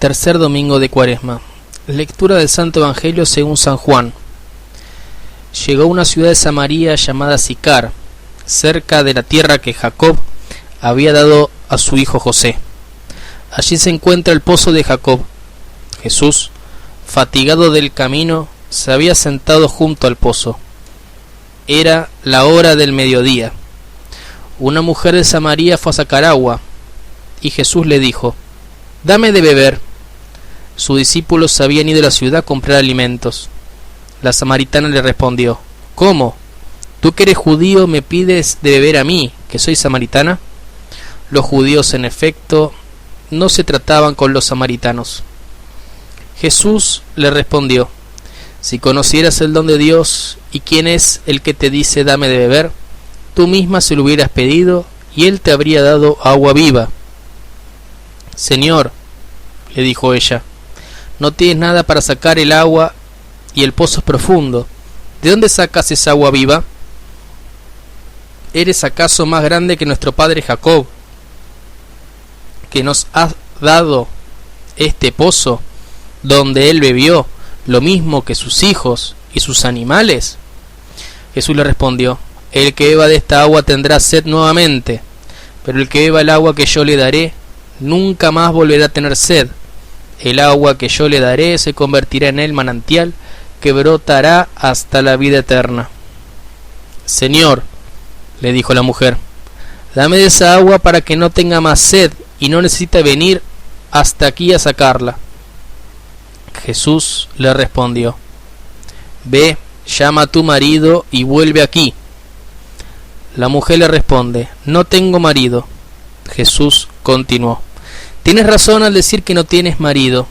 Tercer domingo de Cuaresma. Lectura del Santo Evangelio según San Juan. Llegó a una ciudad de Samaria llamada Sicar, cerca de la tierra que Jacob había dado a su hijo José. Allí se encuentra el pozo de Jacob. Jesús, fatigado del camino, se había sentado junto al pozo. Era la hora del mediodía. Una mujer de Samaria fue a sacar agua, y Jesús le dijo: «Dame de beber». Sus discípulos habían ido a la ciudad a comprar alimentos. La samaritana le respondió: «¿Cómo? ¿Tú que eres judío me pides de beber a mí, que soy samaritana?» Los judíos, en efecto, no se trataban con los samaritanos. Jesús le respondió: «Si conocieras el don de Dios y quién es el que te dice dame de beber, tú misma se lo hubieras pedido y él te habría dado agua viva». «Señor», le dijo ella, «no tienes nada para sacar el agua y el pozo es profundo. ¿De dónde sacas esa agua viva? ¿Eres acaso más grande que nuestro padre Jacob, que nos ha dado este pozo, donde él bebió lo mismo que sus hijos y sus animales?» Jesús le respondió: «El que beba de esta agua tendrá sed nuevamente, pero el que beba el agua que yo le daré nunca más volverá a tener sed. El agua que yo le daré se convertirá en el manantial que brotará hasta la vida eterna». «Señor», le dijo la mujer, «dame de esa agua para que no tenga más sed y no necesite venir hasta aquí a sacarla». Jesús le respondió: «Ve, llama a tu marido y vuelve aquí». La mujer le responde: «No tengo marido». Jesús continuó: «Tienes razón al decir que no tienes marido,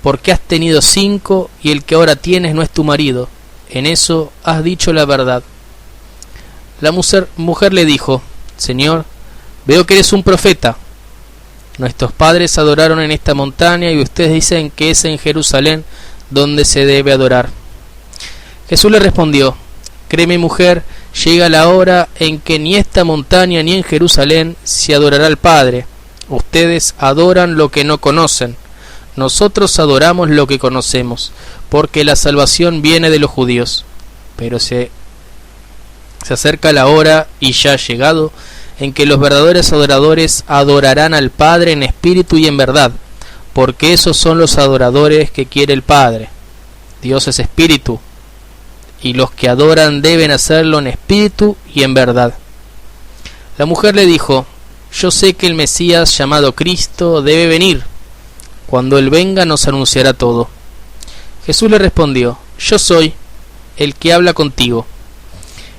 porque has tenido 5 y el que ahora tienes no es tu marido. En eso has dicho la verdad». La mujer le dijo: «Señor, veo que eres un profeta. Nuestros padres adoraron en esta montaña y ustedes dicen que es en Jerusalén donde se debe adorar». Jesús le respondió: «Créeme, mujer, llega la hora en que ni esta montaña ni en Jerusalén se adorará al Padre. Ustedes adoran lo que no conocen. Nosotros adoramos lo que conocemos, porque la salvación viene de los judíos. Pero se acerca la hora, y ya ha llegado, en que los verdaderos adoradores adorarán al Padre en espíritu y en verdad, porque esos son los adoradores que quiere el Padre. Dios es espíritu, y los que adoran deben hacerlo en espíritu y en verdad». La mujer le dijo: «Yo sé que el Mesías llamado Cristo debe venir. Cuando Él venga nos anunciará todo». Jesús le respondió: «Yo soy el que habla contigo».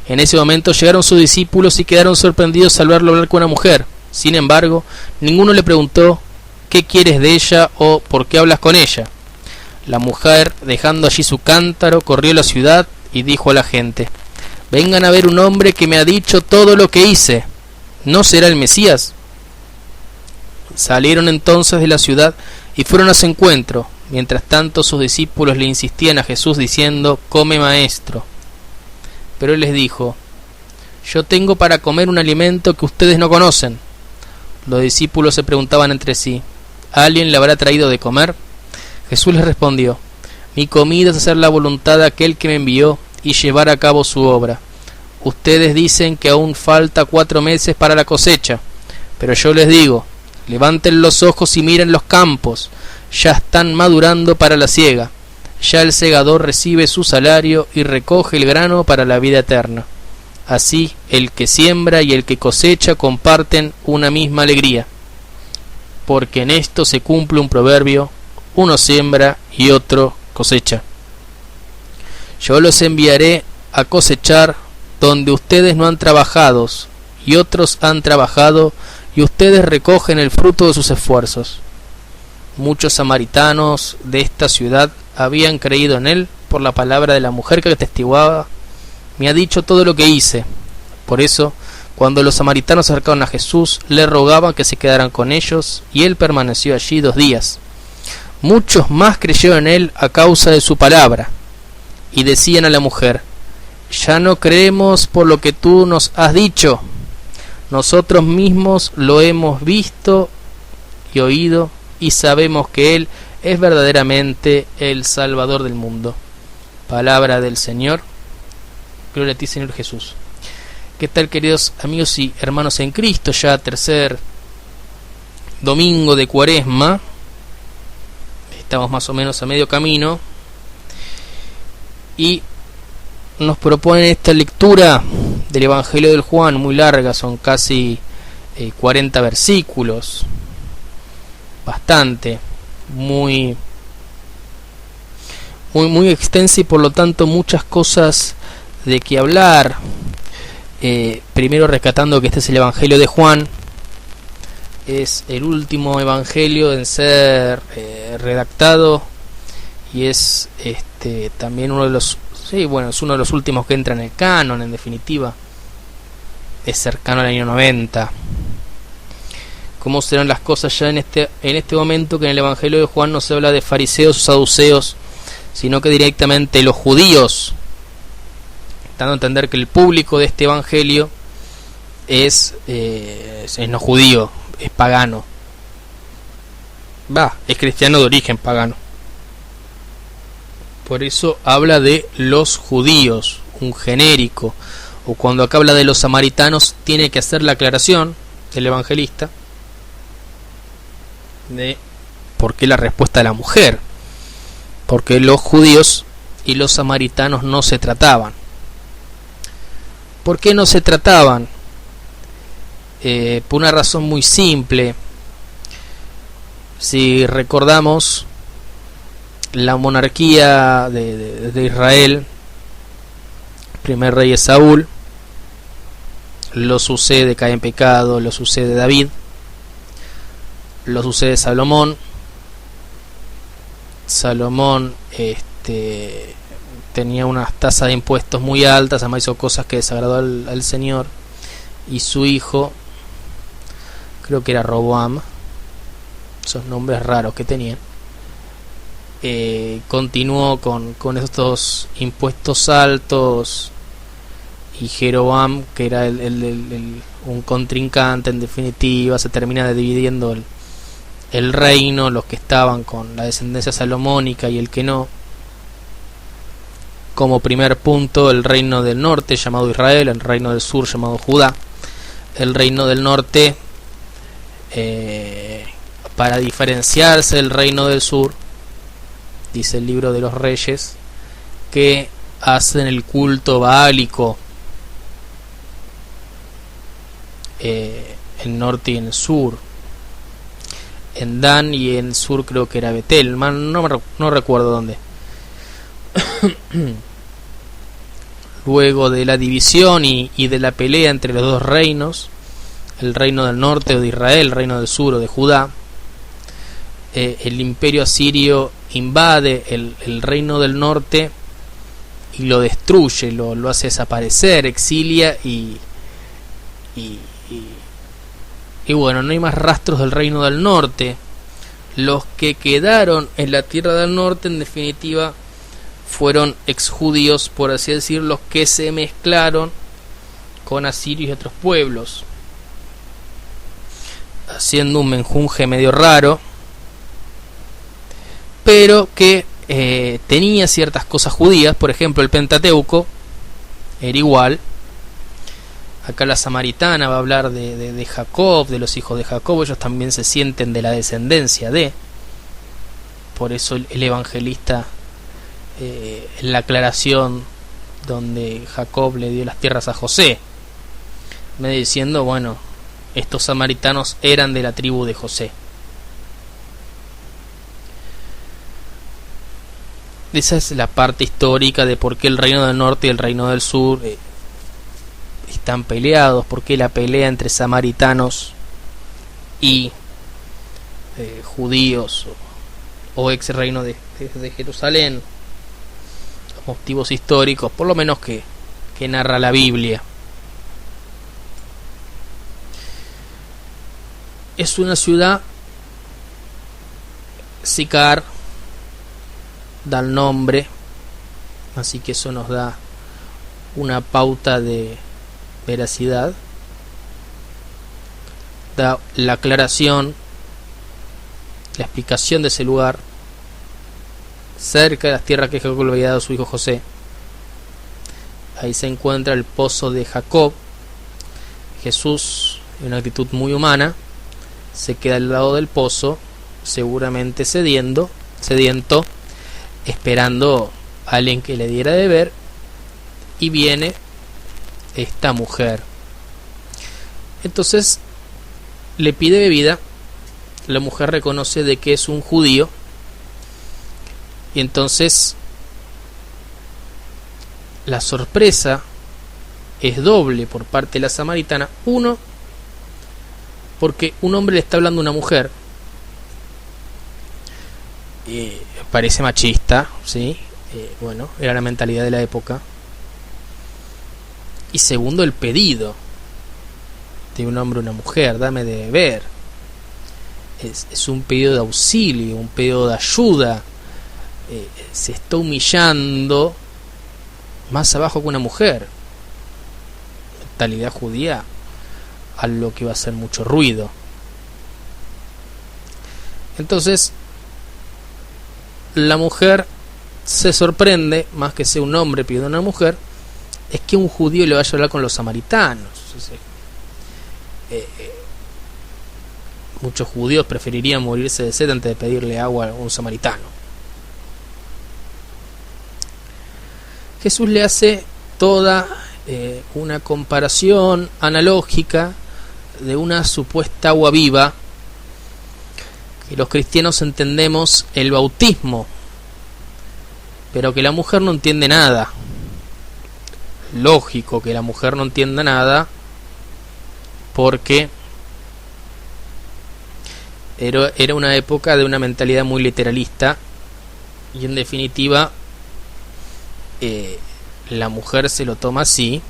En ese momento llegaron sus discípulos y quedaron sorprendidos al verlo hablar con una mujer. Sin embargo, ninguno le preguntó: «¿Qué quieres de ella?» o «¿Por qué hablas con ella?». La mujer, dejando allí su cántaro, corrió a la ciudad y dijo a la gente: «Vengan a ver un hombre que me ha dicho todo lo que hice. ¿No será el Mesías?». Salieron entonces de la ciudad y fueron a su encuentro. Mientras tanto sus discípulos le insistían a Jesús diciendo: «Come, maestro». Pero él les dijo: «Yo tengo para comer un alimento que ustedes no conocen». Los discípulos se preguntaban entre sí: ¿alguien le habrá traído de comer? Jesús les respondió: «Mi comida es hacer la voluntad de aquel que me envió y llevar a cabo su obra. Ustedes dicen que aún falta 4 meses para la cosecha, pero yo les digo: levanten los ojos y miren los campos, ya están madurando para la siega. Ya el segador recibe su salario y recoge el grano para la vida eterna. Así el que siembra y el que cosecha comparten una misma alegría. Porque en esto se cumple un proverbio: uno siembra y otro cosecha. Yo los enviaré a cosechar donde ustedes no han trabajado, y otros han trabajado, y ustedes recogen el fruto de sus esfuerzos». Muchos samaritanos de esta ciudad habían creído en él por la palabra de la mujer que atestiguaba: «Me ha dicho todo lo que hice». Por eso, cuando los samaritanos se acercaron a Jesús, le rogaban que se quedaran con ellos, y él permaneció allí 2 días. Muchos más creyeron en él a causa de su palabra, y decían a la mujer: «Ya no creemos por lo que tú nos has dicho. Nosotros mismos lo hemos visto y oído y sabemos que Él es verdaderamente el Salvador del mundo. Palabra del Señor. Gloria a ti, Señor Jesús. ¿Qué tal, queridos amigos y hermanos en Cristo? Ya tercer domingo de Cuaresma. Estamos más o menos a medio camino. Y nos proponen esta lectura del Evangelio del Juan, muy larga, son casi 40 versículos. Bastante, muy extensa y por lo tanto muchas cosas de que hablar. Primero rescatando que este es el Evangelio de Juan, es el último evangelio en ser redactado y es también uno de los, es uno de los últimos que entra en el canon, en definitiva. Es cercano al año 90. ¿Cómo serán las cosas ya en este momento que en el Evangelio de Juan no se habla de fariseos o saduceos, sino que directamente los judíos, dando a entender que el público de este Evangelio es no judío, es pagano. Es cristiano de origen pagano. Por eso habla de los judíos, un genérico. O cuando acá habla de los samaritanos, tiene que hacer la aclaración del evangelista de por qué la respuesta de la mujer. Porque los judíos y los samaritanos no se trataban. ¿Por qué no se trataban? Por una razón muy simple. Si recordamos la monarquía de Israel, el primer rey es Saúl, lo sucede, cae en pecado, lo sucede David, lo sucede Salomón. Salomón tenía unas tasas de impuestos muy altas, además hizo cosas que desagradó al Señor, y su hijo, creo que era Roboam, esos nombres raros que tenían, continuó con estos impuestos altos, y Jeroboam, que era un contrincante en definitiva, se termina dividiendo el reino, los que estaban con la descendencia salomónica y el que no. Como primer punto, el reino del norte llamado Israel, el reino del sur llamado Judá. El reino del norte, para diferenciarse del reino del sur, dice el libro de los Reyes, que hacen el culto baálico en norte y en el sur. En Dan y en sur creo que era Betel, no recuerdo dónde. Luego de la división y de la pelea entre los dos reinos, el reino del norte o de Israel, el reino del sur o de Judá, el imperio asirio invade el reino del norte y lo destruye, lo hace desaparecer, exilia y bueno, no hay más rastros del reino del norte. Los que quedaron en la tierra del norte, en definitiva, fueron exjudíos, por así decir, los que se mezclaron con asirios y otros pueblos, haciendo un menjunje medio raro, pero que tenía ciertas cosas judías. Por ejemplo, el Pentateuco era igual. Acá la samaritana va a hablar de Jacob, de los hijos de Jacob. Ellos también se sienten de la descendencia de. Por eso el evangelista, en la aclaración donde Jacob le dio las tierras a José, me diciendo, bueno, estos samaritanos eran de la tribu de José. Esa es la parte histórica de por qué el reino del norte y el reino del sur están peleados, por qué la pelea entre samaritanos y judíos o ex reino de Jerusalén. Motivos históricos, por lo menos que narra la Biblia. Es una ciudad, Sicar da el nombre, así que eso nos da una pauta de veracidad, da la aclaración la explicación de ese lugar, cerca de las tierras que Jacob le había dado a su hijo José. Ahí se encuentra el pozo de Jacob. Jesús, en una actitud muy humana, se queda al lado del pozo, seguramente sediento, esperando a alguien que le diera de beber, y viene esta mujer. Entonces le pide bebida. La mujer reconoce de que es un judío, y entonces la sorpresa es doble por parte de la samaritana. Uno, porque un hombre le está hablando a una mujer, parece machista, ¿sí? Bueno, era la mentalidad de la época. Y segundo, el pedido de un hombre a una mujer: dame de beber. Es un pedido de auxilio, un pedido de ayuda. Se está humillando más abajo que una mujer. Mentalidad judía, a lo que va a hacer mucho ruido. Entonces la mujer se sorprende, más que sea un hombre pidiendo a una mujer, es que un judío le vaya a hablar con los samaritanos. Muchos judíos preferirían morirse de sed antes de pedirle agua a un samaritano. Jesús le hace toda una comparación analógica de una supuesta agua viva, que los cristianos entendemos el bautismo, pero que la mujer no entiende nada. Lógico que la mujer no entienda nada, porque era una época de una mentalidad muy literalista, y en definitiva la mujer se lo toma así.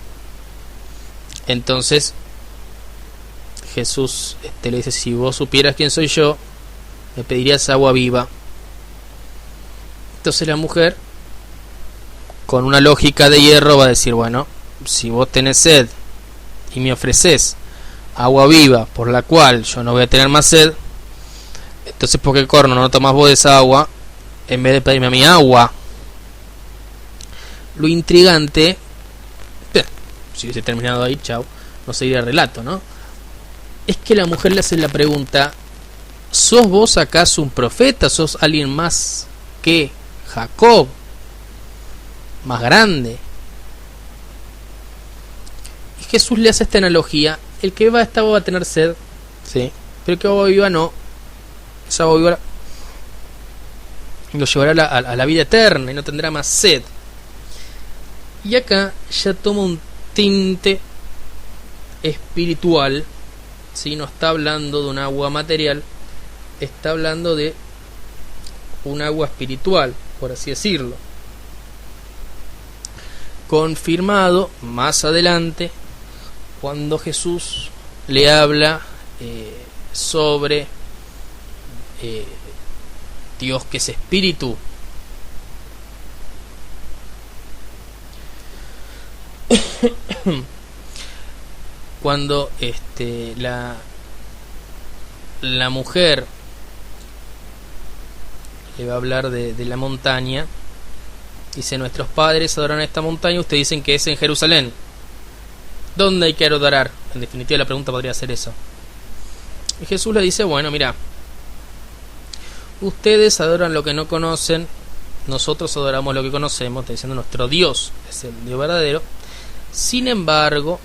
Entonces Jesús le dice: si vos supieras quién soy yo, me pedirías agua viva. Entonces la mujer, con una lógica de hierro, va a decir: bueno, si vos tenés sed y me ofreces agua viva por la cual yo no voy a tener más sed, entonces ¿por qué corno no tomás vos de esa agua en vez de pedirme a mi agua? Lo intrigante, si hubiese terminado ahí, chao, no seguiría el relato, ¿no? Es que la mujer le hace la pregunta: ¿sos vos acaso un profeta? ¿Sos alguien más que Jacob, más grande? Y Jesús le hace esta analogía: el que beba esta agua va a tener sed, sí, pero el que agua viva no. Esa agua viva lo llevará a la vida eterna y no tendrá más sed. Y acá ya toma un tinte espiritual, ¿sí? No está hablando de un agua material, está hablando de un agua espiritual, por así decirlo. Confirmado más adelante, cuando Jesús le habla sobre Dios, que es espíritu. Cuando la mujer le va a hablar de la montaña, dice: nuestros padres adoran esta montaña, ustedes dicen que es en Jerusalén. ¿Dónde hay que adorar? En definitiva la pregunta podría ser eso. Y Jesús le dice: bueno, mira, ustedes adoran lo que no conocen, nosotros adoramos lo que conocemos. Está diciendo: nuestro Dios es el Dios verdadero. Sin embargo,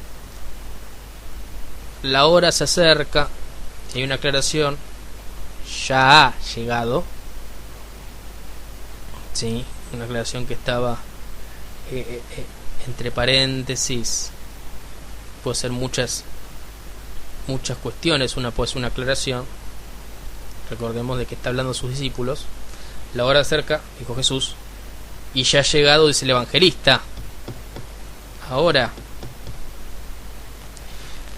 la hora se acerca, y hay una aclaración: ya ha llegado, ¿sí? Una aclaración que estaba entre paréntesis. Puede ser muchas cuestiones. Una puede ser una aclaración. Recordemos de que está hablando a sus discípulos. La hora se acerca, dijo Jesús, y ya ha llegado, dice el evangelista. Ahora,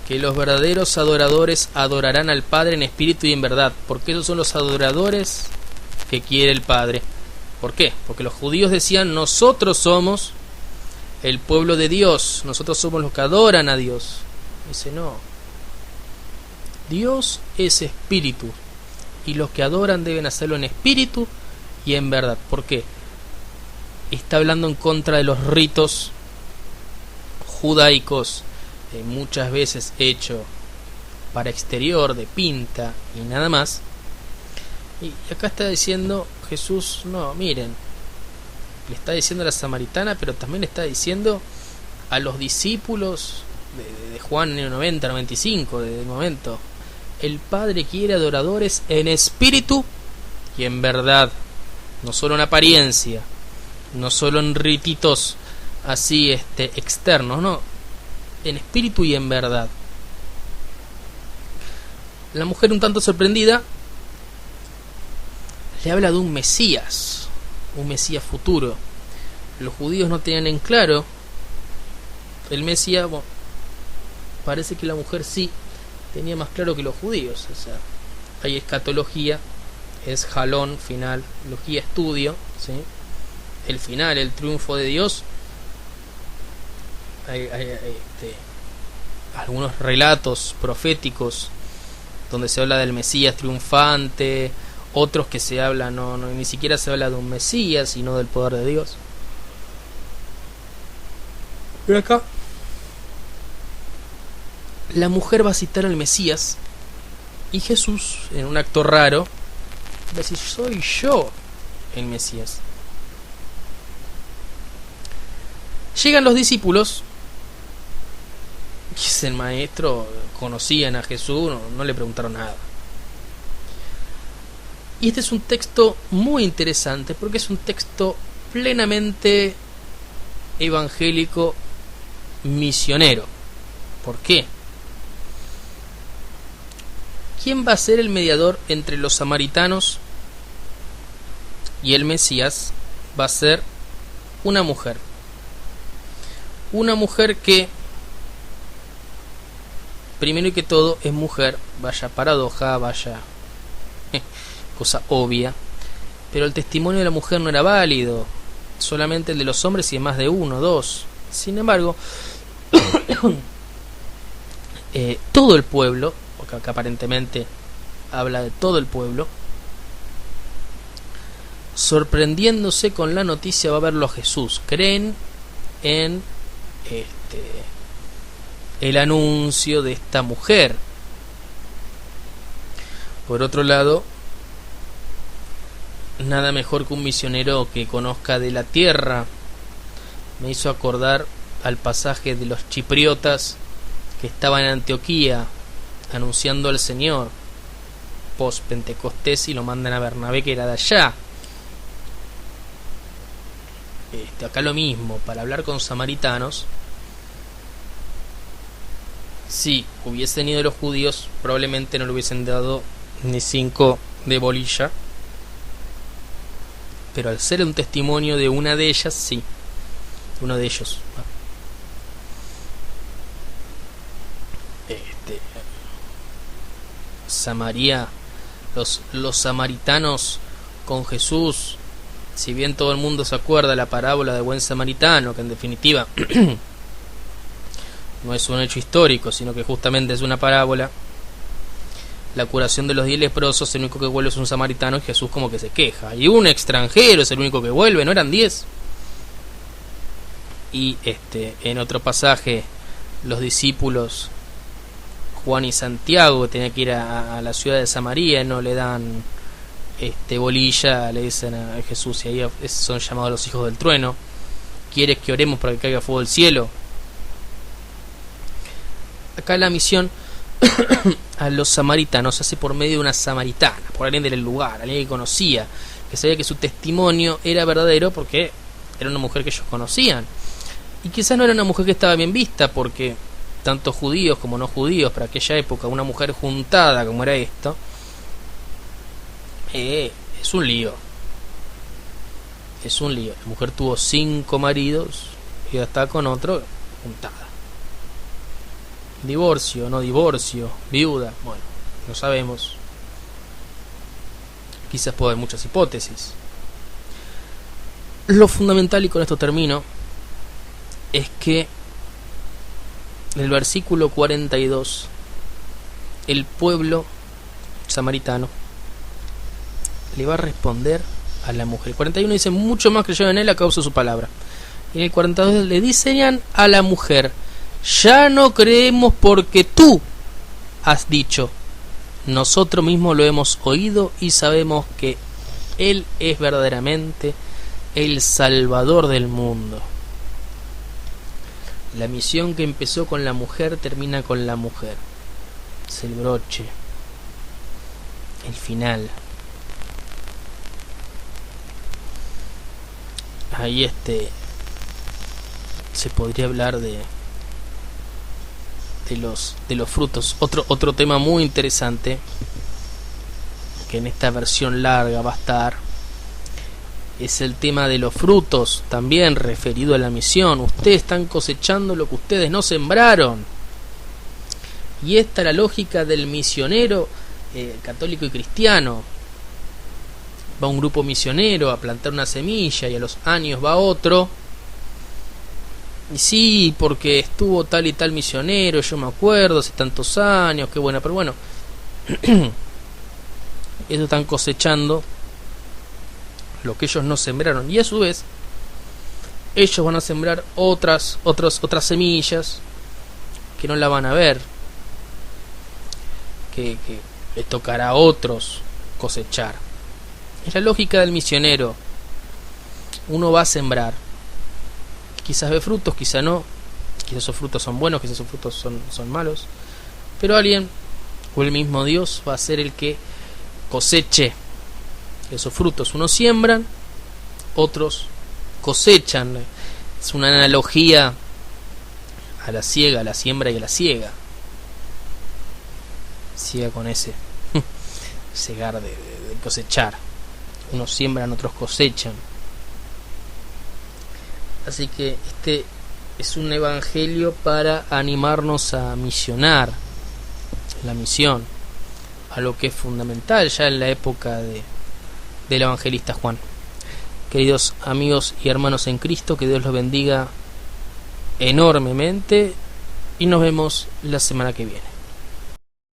que los verdaderos adoradores adorarán al Padre en espíritu y en verdad, porque esos son los adoradores que quiere el Padre. ¿Por qué? Porque los judíos decían: nosotros somos el pueblo de Dios, nosotros somos los que adoran a Dios. Dice: no, Dios es espíritu, y los que adoran deben hacerlo en espíritu y en verdad. ¿Por qué? Está hablando en contra de los ritos judaicos, muchas veces hecho para exterior, de pinta y nada más. Y acá está diciendo Jesús, no, miren, le está diciendo a la samaritana, pero también le está diciendo a los discípulos de Juan 90, 95, del momento. El Padre quiere adoradores en espíritu y en verdad, no solo en apariencia, no solo en rititos así externos, no, en espíritu y en verdad. La mujer, un tanto sorprendida, le habla de un Mesías futuro. Los judíos no tenían en claro el Mesías. Bueno, parece que la mujer sí tenía más claro que los judíos. O sea, hay escatología, es jalón final, logía estudio, ¿sí? El final, el triunfo de Dios. Hay algunos relatos proféticos donde se habla del Mesías triunfante, otros que se habla, ni siquiera se habla de un Mesías, sino del poder de Dios. Pero acá la mujer va a citar al Mesías y Jesús, en un acto raro, va a decir: soy yo el Mesías. Llegan los discípulos, que es el maestro, conocían a Jesús, no le preguntaron nada. Y este es un texto muy interesante porque es un texto plenamente evangélico, misionero. ¿Por qué? ¿Quién va a ser el mediador entre los samaritanos y el Mesías? Va a ser una mujer. Una mujer que, primero y que todo, es mujer. Vaya paradoja, vaya cosa obvia. Pero el testimonio de la mujer no era válido, solamente el de los hombres y de más de uno, dos. Sin embargo, todo el pueblo, porque acá aparentemente habla de todo el pueblo, sorprendiéndose con la noticia, va a verlo a Jesús. Creen en el anuncio de esta mujer. Por otro lado, nada mejor que un misionero que conozca de la tierra. Me hizo acordar al pasaje de los chipriotas que estaban en Antioquía anunciando al Señor post Pentecostés, y lo mandan a Bernabé, que era de allá. Acá lo mismo, para hablar con samaritanos. Si hubiesen ido los judíos, probablemente no le hubiesen dado ni 5 de bolilla, pero al ser un testimonio de una de ellas, sí, uno de ellos. Samaria, los samaritanos con Jesús, si bien todo el mundo se acuerda de la parábola del buen samaritano, que en definitiva no es un hecho histórico, sino que justamente es una parábola. La curación de los 10 leprosos, el único que vuelve es un samaritano, y Jesús como que se queja. Y un extranjero es el único que vuelve, ¿no eran 10? Y en otro pasaje, los discípulos Juan y Santiago, que tenían que ir a la ciudad de Samaria, no le dan bolilla, le dicen a Jesús, y ahí son llamados los hijos del trueno. ¿Quieres que oremos para que caiga fuego del cielo? Acá la misión a los samaritanos se hace por medio de una samaritana, por alguien del lugar, alguien que conocía, que sabía que su testimonio era verdadero porque era una mujer que ellos conocían. Y quizás no era una mujer que estaba bien vista, porque tanto judíos como no judíos, para aquella época, una mujer juntada como era esto, es un lío. Es un lío. La mujer tuvo 5 maridos y ahora está con otro juntada. Divorcio, no divorcio, viuda, bueno, no sabemos. Quizás puede haber muchas hipótesis. Lo fundamental, y con esto termino, es que en el versículo 42, el pueblo samaritano le va a responder a la mujer. El 41 dice, mucho más creyeron en él a causa de su palabra. Y en el 42 le dicen a la mujer, ya no creemos porque tú has dicho, nosotros mismos lo hemos oído y sabemos que él es verdaderamente el Salvador del mundo. La misión que empezó con la mujer termina con la mujer. Es el broche, el final. Ahí se podría hablar de los frutos. Otro tema muy interesante que en esta versión larga va a estar es el tema de los frutos, también referido a la misión. Ustedes están cosechando lo que ustedes no sembraron. Y esta es la lógica del misionero católico y cristiano. Va un grupo misionero a plantar una semilla y a los años va otro. Y sí, porque estuvo tal y tal misionero, yo me acuerdo, hace tantos años, qué buena, pero bueno, ellos están cosechando lo que ellos no sembraron, y a su vez ellos van a sembrar otras semillas que no la van a ver, que les tocará a otros cosechar. Es la lógica del misionero. Uno va a sembrar, quizás ve frutos, quizás no, quizás esos frutos son buenos, quizás esos frutos son malos, pero alguien o el mismo Dios va a ser el que coseche esos frutos. Unos siembran, otros cosechan. Es una analogía a la siega, a la siembra y a la siega. Siega con ese segar de cosechar. Unos siembran, otros cosechan. Así que este es un evangelio para animarnos a misionar, la misión, a lo que es fundamental ya en la época del evangelista Juan. Queridos amigos y hermanos en Cristo, que Dios los bendiga enormemente y nos vemos la semana que viene.